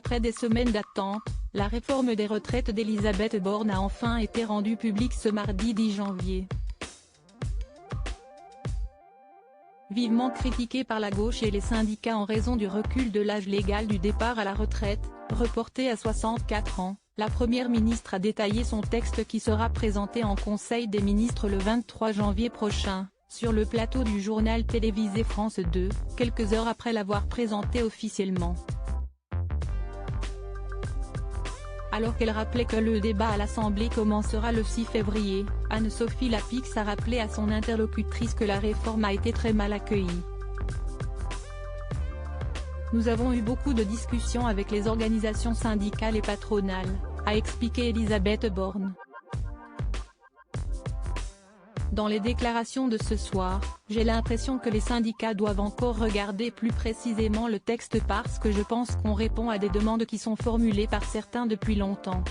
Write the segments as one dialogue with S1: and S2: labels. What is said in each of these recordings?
S1: Après des semaines d'attente, la réforme des retraites d'Elisabeth Borne a enfin été rendue publique ce mardi 10 janvier. Vivement critiquée par la gauche et les syndicats en raison du recul de l'âge légal du départ à la retraite, reporté à 64 ans, la Première ministre a détaillé son texte qui sera présenté en Conseil des ministres le 23 janvier prochain, sur le plateau du journal télévisé France 2, quelques heures après l'avoir présenté officiellement. Alors qu'elle rappelait que le débat à l'Assemblée commencera le 6 février, Anne-Sophie Lapix a rappelé à son interlocutrice que la réforme a été très mal accueillie. Nous avons eu beaucoup de discussions avec les organisations syndicales et patronales, a expliqué Elisabeth Borne. Dans les déclarations de ce soir, j'ai l'impression que les syndicats doivent encore regarder plus précisément le texte parce que je pense qu'on répond à des demandes qui sont formulées par certains depuis longtemps.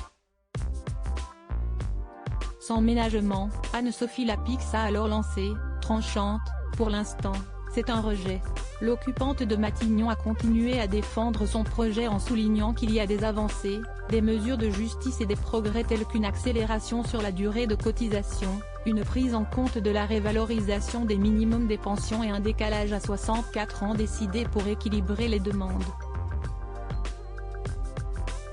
S1: Sans ménagement, Anne-Sophie Lapix a alors lancé, tranchante, pour l'instant, c'est un rejet. L'occupante de Matignon a continué à défendre son projet en soulignant qu'il y a des avancées, des mesures de justice et des progrès tels qu'une accélération sur la durée de cotisation, une prise en compte de la révalorisation des minimums des pensions et un décalage à 64 ans décidé pour équilibrer les demandes.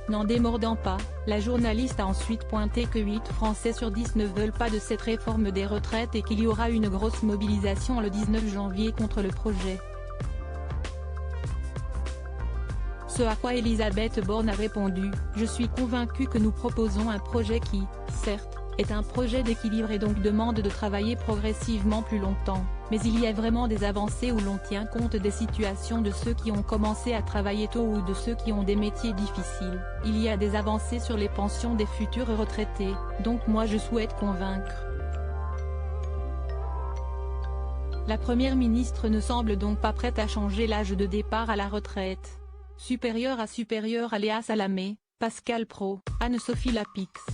S1: N'en démordant pas, la journaliste a ensuite pointé que 8 Français sur 10 ne veulent pas de cette réforme des retraites et qu'il y aura une grosse mobilisation le 19 janvier contre le projet. Ce à quoi Elisabeth Borne a répondu « Je suis convaincue que nous proposons un projet qui, certes, est un projet d'équilibre et donc demande de travailler progressivement plus longtemps, mais il y a vraiment des avancées où l'on tient compte des situations de ceux qui ont commencé à travailler tôt ou de ceux qui ont des métiers difficiles. Il y a des avancées sur les pensions des futurs retraités, donc moi je souhaite convaincre. » La Première ministre ne semble donc pas prête à changer l'âge de départ à la retraite. Supérieur à Léa Salamé, Pascal Praud, Anne-Sophie Lapix.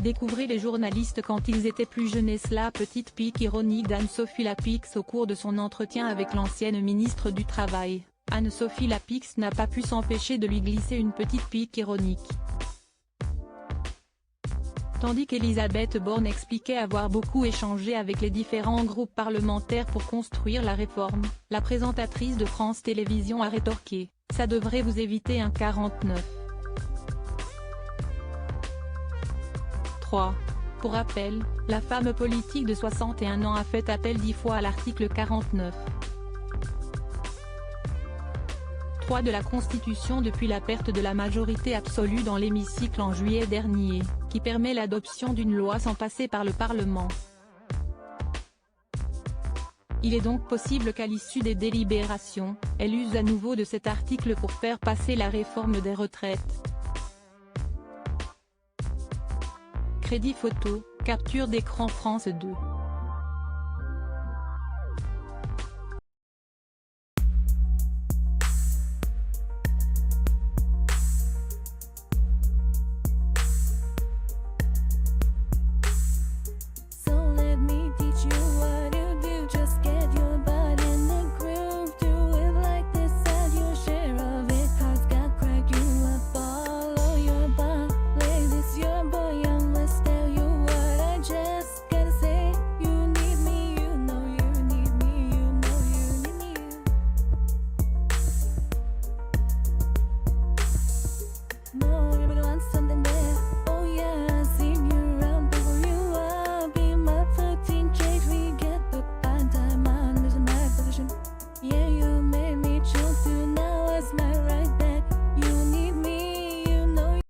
S1: Découvrez les journalistes quand ils étaient plus jeunes et la petite pique ironique d'Anne-Sophie Lapix au cours de son entretien avec l'ancienne ministre du Travail. Anne-Sophie Lapix n'a pas pu s'empêcher de lui glisser une petite pique ironique. Tandis qu'Elisabeth Borne expliquait avoir beaucoup échangé avec les différents groupes parlementaires pour construire la réforme, la présentatrice de France Télévisions a rétorqué « Ça devrait vous éviter un 49. » 3. Pour rappel, la femme politique de 61 ans a fait appel 10 fois à l'article 49. 3 de la Constitution depuis la perte de la majorité absolue dans l'hémicycle en juillet dernier, qui permet l'adoption d'une loi sans passer par le Parlement. Il est donc possible qu'à l'issue des délibérations, elle use à nouveau de cet article pour faire passer la réforme des retraites. Crédit photo, capture d'écran France 2.